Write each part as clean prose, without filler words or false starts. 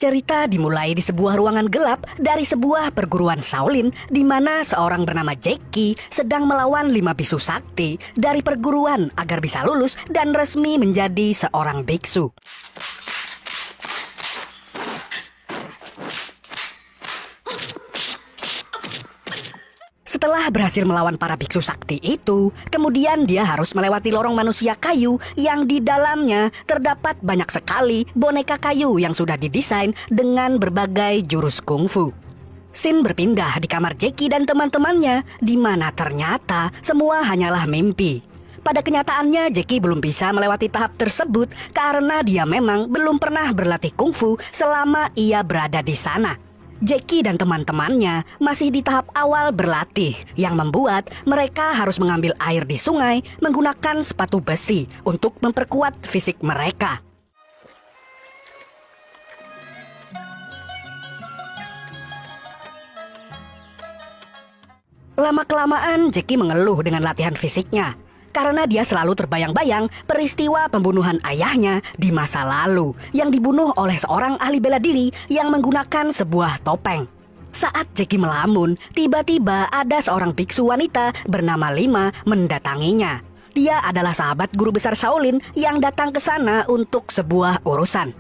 Cerita dimulai di sebuah ruangan gelap dari sebuah perguruan Shaolin di mana seorang bernama Jackie sedang melawan 5 bisu sakti dari perguruan agar bisa lulus dan resmi menjadi seorang biksu. Setelah berhasil melawan para biksu sakti itu, kemudian dia harus melewati lorong manusia kayu yang di dalamnya terdapat banyak sekali boneka kayu yang sudah didesain dengan berbagai jurus kungfu. Scene berpindah di kamar Jackie dan teman-temannya, di mana ternyata semua hanyalah mimpi. Pada kenyataannya, Jackie belum bisa melewati tahap tersebut karena dia memang belum pernah berlatih kungfu selama ia berada di sana. Jackie dan teman-temannya masih di tahap awal berlatih, yang membuat mereka harus mengambil air di sungai menggunakan sepatu besi untuk memperkuat fisik mereka. Lama-kelamaan Jackie mengeluh dengan latihan fisiknya, karena dia selalu terbayang-bayang peristiwa pembunuhan ayahnya di masa lalu yang dibunuh oleh seorang ahli bela diri yang menggunakan sebuah topeng. Saat Jackie melamun, tiba-tiba ada seorang biksu wanita bernama Lima mendatanginya. Dia adalah sahabat guru besar Shaolin yang datang ke sana untuk sebuah urusan.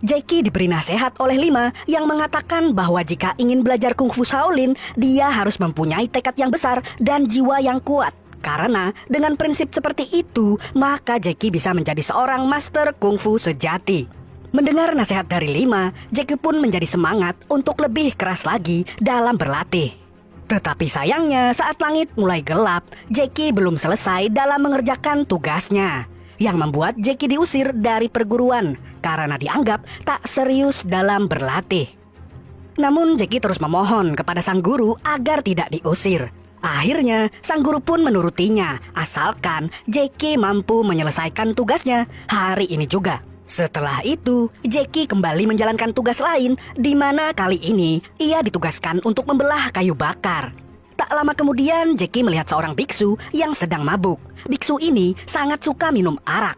Jackie diberi nasihat oleh Lima yang mengatakan bahwa jika ingin belajar kungfu Shaolin, dia harus mempunyai tekad yang besar dan jiwa yang kuat. Karena dengan prinsip seperti itu, maka Jackie bisa menjadi seorang master kungfu sejati. Mendengar nasihat dari Lima, Jackie pun menjadi semangat untuk lebih keras lagi dalam berlatih. Tetapi sayangnya saat langit mulai gelap, Jackie belum selesai dalam mengerjakan tugasnya, yang membuat Jackie diusir dari perguruan karena dianggap tak serius dalam berlatih. Namun Jackie terus memohon kepada sang guru agar tidak diusir. Akhirnya, sang guru pun menurutinya, asalkan Jackie mampu menyelesaikan tugasnya hari ini juga. Setelah itu, Jackie kembali menjalankan tugas lain, di mana kali ini ia ditugaskan untuk membelah kayu bakar. Tak lama kemudian, Jackie melihat seorang biksu yang sedang mabuk. Biksu ini sangat suka minum arak.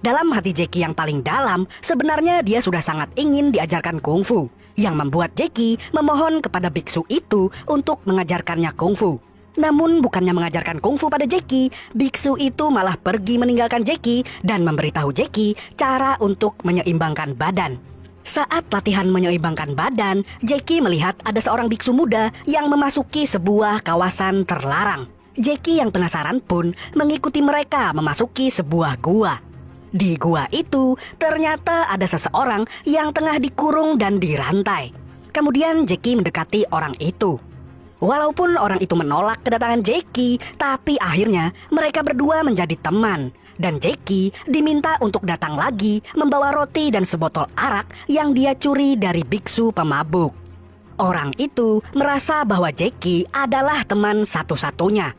Dalam hati Jackie yang paling dalam, sebenarnya dia sudah sangat ingin diajarkan kungfu, yang membuat Jackie memohon kepada biksu itu untuk mengajarkannya kungfu. Namun bukannya mengajarkan kungfu pada Jackie, biksu itu malah pergi meninggalkan Jackie dan memberitahu Jackie cara untuk menyeimbangkan badan. Saat latihan menyeimbangkan badan, Jackie melihat ada seorang biksu muda yang memasuki sebuah kawasan terlarang. Jackie yang penasaran pun mengikuti mereka memasuki sebuah gua. Di gua itu ternyata ada seseorang yang tengah dikurung dan dirantai. Kemudian Jackie mendekati orang itu. Walaupun orang itu menolak kedatangan Jackie, tapi akhirnya mereka berdua menjadi teman. Dan Jackie diminta untuk datang lagi membawa roti dan sebotol arak yang dia curi dari biksu pemabuk. Orang itu merasa bahwa Jackie adalah teman satu-satunya.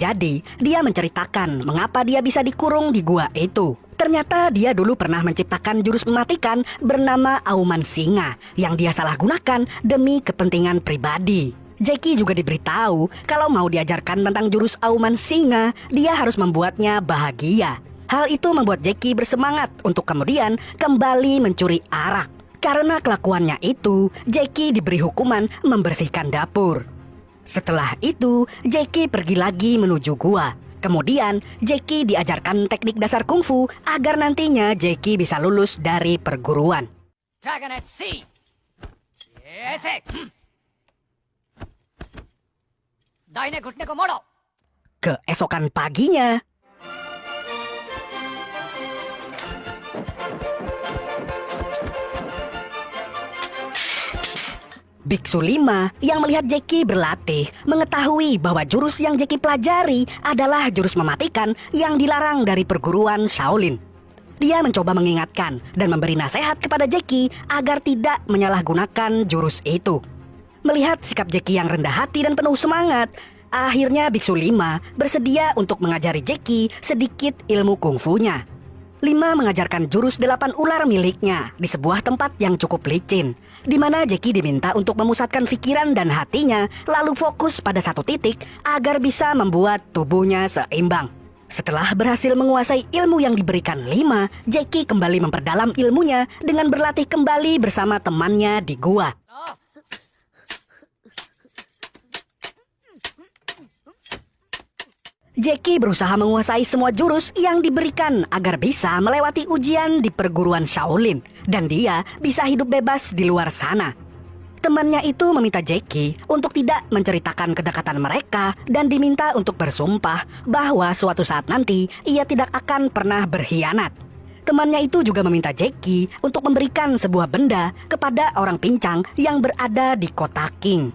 Jadi dia menceritakan mengapa dia bisa dikurung di gua itu. Ternyata dia dulu pernah menciptakan jurus mematikan bernama Auman Singa yang dia salah gunakan demi kepentingan pribadi. Jackie juga diberitahu kalau mau diajarkan tentang jurus Auman Singa, dia harus membuatnya bahagia. Hal itu membuat Jackie bersemangat untuk kemudian kembali mencuri arak. Karena kelakuannya itu, Jackie diberi hukuman membersihkan dapur. Setelah itu, Jackie pergi lagi menuju gua. Kemudian, Jackie diajarkan teknik dasar kungfu agar nantinya Jackie bisa lulus dari perguruan. Dragonet C. Yes. दाहिने घुटने को मोड़ो. Keesokan paginya, Biksu Lima yang melihat Jackie berlatih mengetahui bahwa jurus yang Jackie pelajari adalah jurus mematikan yang dilarang dari perguruan Shaolin. Dia mencoba mengingatkan dan memberi nasihat kepada Jackie agar tidak menyalahgunakan jurus itu. Melihat sikap Jackie yang rendah hati dan penuh semangat, akhirnya Biksu Lima bersedia untuk mengajari Jackie sedikit ilmu kungfunya. Lima mengajarkan jurus 8 ular miliknya di sebuah tempat yang cukup licin, di mana Jackie diminta untuk memusatkan pikiran dan hatinya lalu fokus pada satu titik agar bisa membuat tubuhnya seimbang. Setelah berhasil menguasai ilmu yang diberikan Lima, Jackie kembali memperdalam ilmunya dengan berlatih kembali bersama temannya di gua. Oh. Jackie berusaha menguasai semua jurus yang diberikan agar bisa melewati ujian di perguruan Shaolin, dan dia bisa hidup bebas di luar sana. Temannya itu meminta Jackie untuk tidak menceritakan kedekatan mereka dan diminta untuk bersumpah bahwa suatu saat nanti ia tidak akan pernah berkhianat. Temannya itu juga meminta Jackie untuk memberikan sebuah benda kepada orang pincang yang berada di kota King.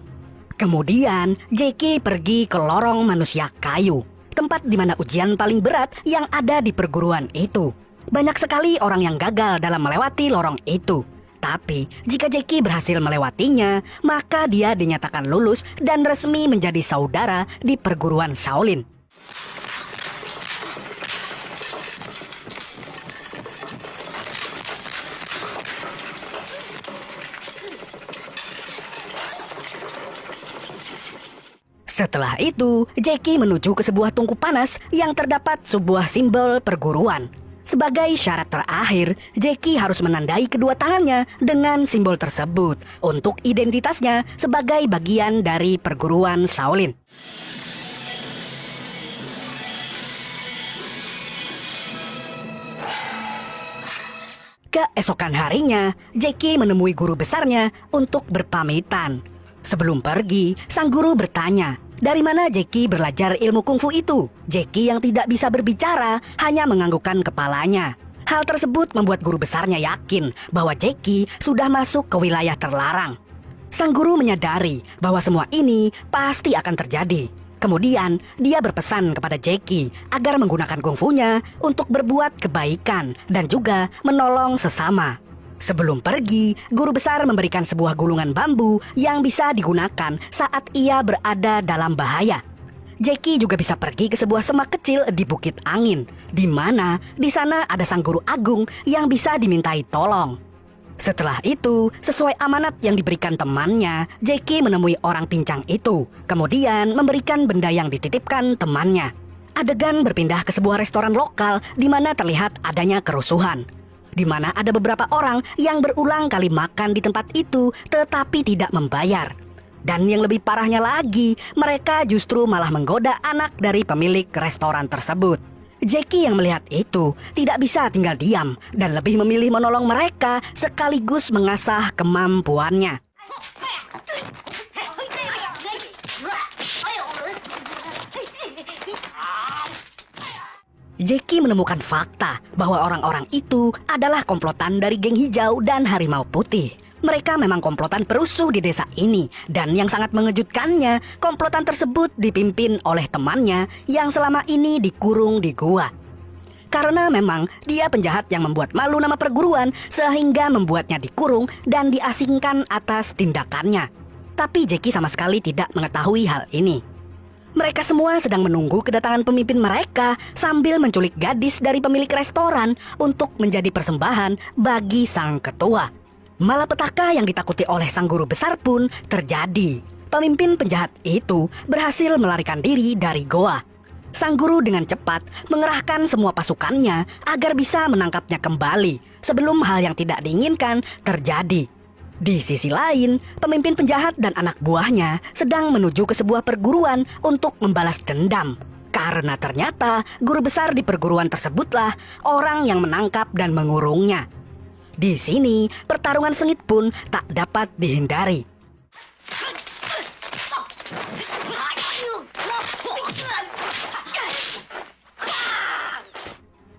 Kemudian Jackie pergi ke lorong manusia kayu, tempat di mana ujian paling berat yang ada di perguruan itu. Banyak sekali orang yang gagal dalam melewati lorong itu. Tapi, jika Jackie berhasil melewatinya, maka dia dinyatakan lulus dan resmi menjadi saudara di perguruan Shaolin. Setelah itu, Jackie menuju ke sebuah tungku panas yang terdapat sebuah simbol perguruan. Sebagai syarat terakhir, Jackie harus menandai kedua tangannya dengan simbol tersebut untuk identitasnya sebagai bagian dari perguruan Shaolin. Keesokan harinya, Jackie menemui guru besarnya untuk berpamitan. Sebelum pergi, sang guru bertanya, dari mana Jackie belajar ilmu kungfu itu? Jackie yang tidak bisa berbicara hanya menganggukkan kepalanya. Hal tersebut membuat guru besarnya yakin bahwa Jackie sudah masuk ke wilayah terlarang. Sang guru menyadari bahwa semua ini pasti akan terjadi. Kemudian dia berpesan kepada Jackie agar menggunakan kungfunya untuk berbuat kebaikan dan juga menolong sesama. Sebelum pergi, guru besar memberikan sebuah gulungan bambu yang bisa digunakan saat ia berada dalam bahaya. Jackie juga bisa pergi ke sebuah semak kecil di Bukit Angin, di mana di sana ada sang guru agung yang bisa dimintai tolong. Setelah itu, sesuai amanat yang diberikan temannya, Jackie menemui orang pincang itu, kemudian memberikan benda yang dititipkan temannya. Adegan berpindah ke sebuah restoran lokal di mana terlihat adanya kerusuhan, di mana ada beberapa orang yang berulang kali makan di tempat itu tetapi tidak membayar. Dan yang lebih parahnya lagi, mereka justru malah menggoda anak dari pemilik restoran tersebut. Jackie yang melihat itu tidak bisa tinggal diam dan lebih memilih menolong mereka sekaligus mengasah kemampuannya. Jackie menemukan fakta bahwa orang-orang itu adalah komplotan dari geng hijau dan harimau putih. Mereka memang komplotan perusuh di desa ini, dan yang sangat mengejutkannya, komplotan tersebut dipimpin oleh temannya yang selama ini dikurung di gua. Karena memang dia penjahat yang membuat malu nama perguruan sehingga membuatnya dikurung dan diasingkan atas tindakannya. Tapi Jackie sama sekali tidak mengetahui hal ini. Mereka semua sedang menunggu kedatangan pemimpin mereka sambil menculik gadis dari pemilik restoran untuk menjadi persembahan bagi sang ketua. Malapetaka yang ditakuti oleh sang guru besar pun terjadi. Pemimpin penjahat itu berhasil melarikan diri dari goa. Sang guru dengan cepat mengerahkan semua pasukannya agar bisa menangkapnya kembali sebelum hal yang tidak diinginkan terjadi. Di sisi lain, pemimpin penjahat dan anak buahnya sedang menuju ke sebuah perguruan untuk membalas dendam. Karena ternyata guru besar di perguruan tersebutlah orang yang menangkap dan mengurungnya. Di sini, pertarungan sengit pun tak dapat dihindari.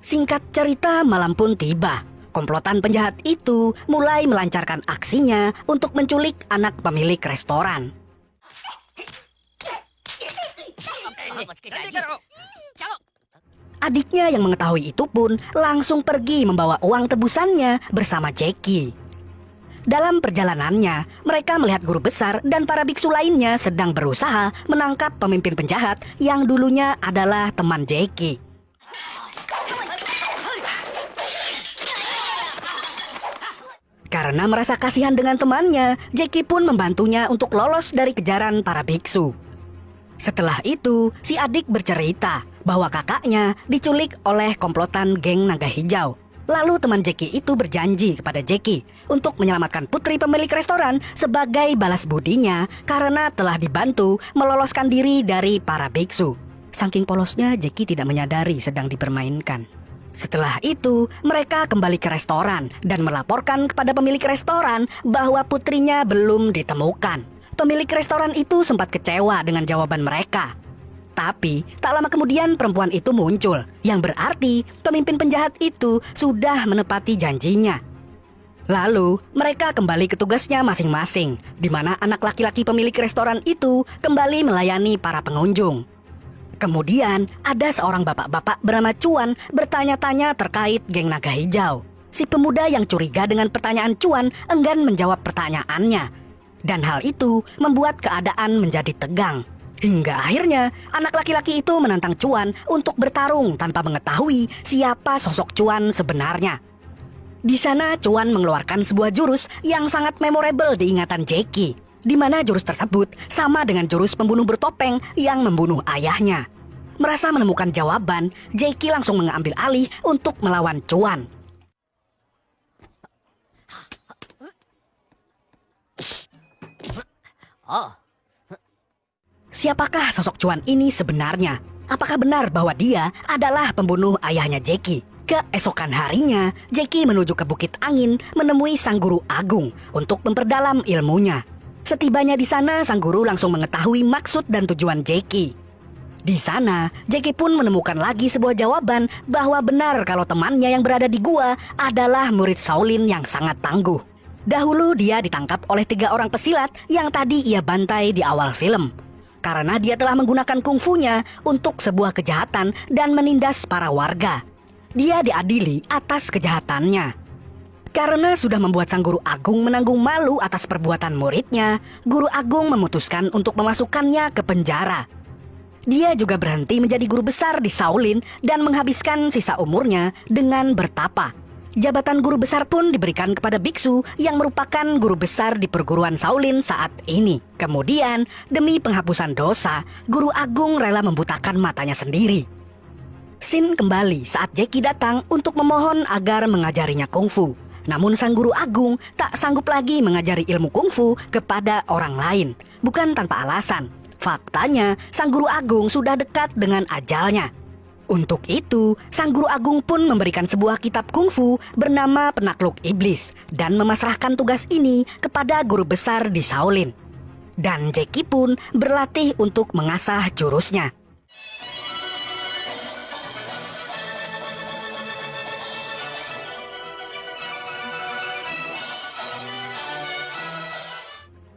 Singkat cerita, malam pun tiba. Komplotan penjahat itu mulai melancarkan aksinya untuk menculik anak pemilik restoran. Adiknya yang mengetahui itu pun langsung pergi membawa uang tebusannya bersama Jackie. Dalam perjalanannya, mereka melihat guru besar dan para biksu lainnya sedang berusaha menangkap pemimpin penjahat yang dulunya adalah teman Jackie. Karena merasa kasihan dengan temannya, Jackie pun membantunya untuk lolos dari kejaran para biksu. Setelah itu, si adik bercerita bahwa kakaknya diculik oleh komplotan geng naga hijau. Lalu teman Jackie itu berjanji kepada Jackie untuk menyelamatkan putri pemilik restoran sebagai balas budinya karena telah dibantu meloloskan diri dari para biksu. Saking polosnya, Jackie tidak menyadari sedang dipermainkan. Setelah itu, mereka kembali ke restoran dan melaporkan kepada pemilik restoran bahwa putrinya belum ditemukan. Pemilik restoran itu sempat kecewa dengan jawaban mereka. Tapi, tak lama kemudian perempuan itu muncul, yang berarti pemimpin penjahat itu sudah menepati janjinya. Lalu, mereka kembali ke tugasnya masing-masing, di mana anak laki-laki pemilik restoran itu kembali melayani para pengunjung. Kemudian, ada seorang bapak-bapak bernama Cuan bertanya-tanya terkait geng naga hijau. Si pemuda yang curiga dengan pertanyaan Cuan enggan menjawab pertanyaannya. Dan hal itu membuat keadaan menjadi tegang. Hingga akhirnya, anak laki-laki itu menantang Cuan untuk bertarung tanpa mengetahui siapa sosok Cuan sebenarnya. Di sana, Cuan mengeluarkan sebuah jurus yang sangat memorable di ingatan Jackie, di mana jurus tersebut sama dengan jurus pembunuh bertopeng yang membunuh ayahnya. Merasa menemukan jawaban, Jackie langsung mengambil alih untuk melawan Cuan. Oh, Siapakah sosok Cuan ini sebenarnya? Apakah benar bahwa dia adalah pembunuh ayahnya Jackie? Keesokan harinya, Jackie menuju ke Bukit Angin menemui Sang Guru Agung untuk memperdalam ilmunya. Setibanya di sana, Sang Guru langsung mengetahui maksud dan tujuan Jackie. Di sana, Jackie pun menemukan lagi sebuah jawaban bahwa benar kalau temannya yang berada di gua adalah murid Shaolin yang sangat tangguh. Dahulu dia ditangkap oleh 3 orang pesilat yang tadi ia bantai di awal film. Karena dia telah menggunakan kungfunya untuk sebuah kejahatan dan menindas para warga. Dia diadili atas kejahatannya. Karena sudah membuat Sang Guru Agung menanggung malu atas perbuatan muridnya, Guru Agung memutuskan untuk memasukkannya ke penjara. Dia juga berhenti menjadi guru besar di Shaolin dan menghabiskan sisa umurnya dengan bertapa. Jabatan guru besar pun diberikan kepada biksu yang merupakan guru besar di perguruan Shaolin saat ini. Kemudian, demi penghapusan dosa, Guru Agung rela membutakan matanya sendiri. Sin kembali saat Jackie datang untuk memohon agar mengajarinya kungfu. Namun Sang Guru Agung tak sanggup lagi mengajari ilmu kungfu kepada orang lain. Bukan tanpa alasan. Faktanya, Sang Guru Agung sudah dekat dengan ajalnya. Untuk itu, Sang Guru Agung pun memberikan sebuah kitab kungfu bernama Penakluk Iblis dan memasrahkan tugas ini kepada guru besar di Shaolin. Dan Jackie pun berlatih untuk mengasah jurusnya.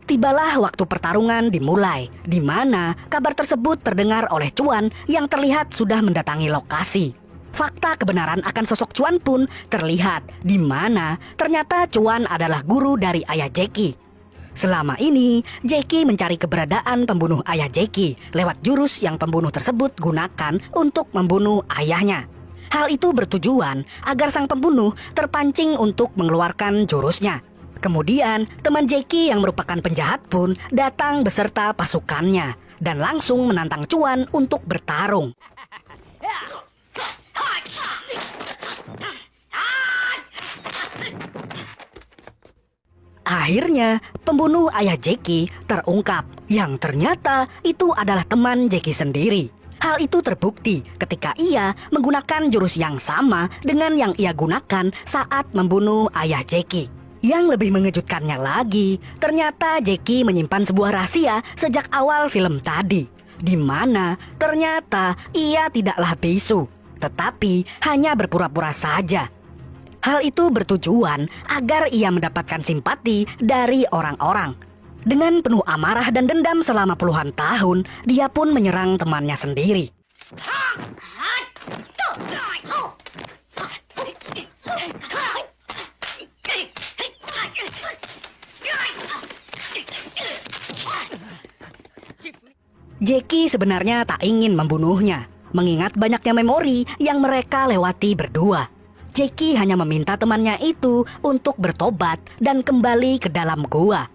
Tibalah waktu pertarungan dimulai, di mana kabar tersebut terdengar oleh Cuan yang terlihat sudah mendatangi lokasi. Fakta kebenaran akan sosok Cuan pun terlihat, di mana ternyata Cuan adalah guru dari ayah Jackie. Selama ini, Jackie mencari keberadaan pembunuh ayah Jackie lewat jurus yang pembunuh tersebut gunakan untuk membunuh ayahnya. Hal itu bertujuan agar sang pembunuh terpancing untuk mengeluarkan jurusnya. Kemudian, teman Jackie yang merupakan penjahat pun datang beserta pasukannya dan langsung menantang Cuan untuk bertarung. Akhirnya, pembunuh ayah Jackie terungkap yang ternyata itu adalah teman Jackie sendiri. Hal itu terbukti ketika ia menggunakan jurus yang sama dengan yang ia gunakan saat membunuh ayah Jackie. Yang lebih mengejutkannya lagi, ternyata Jackie menyimpan sebuah rahasia sejak awal film tadi, di mana ternyata ia tidaklah bisu, tetapi hanya berpura-pura saja. Hal itu bertujuan agar ia mendapatkan simpati dari orang-orang. Dengan penuh amarah dan dendam selama puluhan tahun, dia pun menyerang temannya sendiri. Jackie sebenarnya tak ingin membunuhnya, mengingat banyaknya memori yang mereka lewati berdua. Jackie hanya meminta temannya itu untuk bertobat dan kembali ke dalam gua.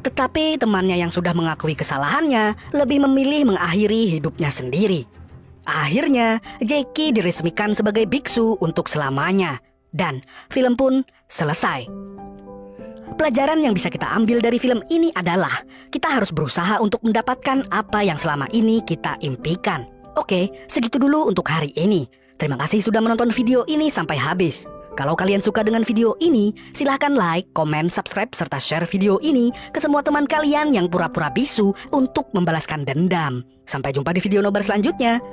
Tetapi temannya yang sudah mengakui kesalahannya lebih memilih mengakhiri hidupnya sendiri. Akhirnya, Jackie diresmikan sebagai biksu untuk selamanya. Dan film pun selesai. Pelajaran yang bisa kita ambil dari film ini adalah kita harus berusaha untuk mendapatkan apa yang selama ini kita impikan. Oke, segitu dulu untuk hari ini. Terima kasih sudah menonton video ini sampai habis. Kalau kalian suka dengan video ini, silahkan like, komen, subscribe, serta share video ini ke semua teman kalian yang pura-pura bisu untuk membalaskan dendam. Sampai jumpa di video nobar selanjutnya.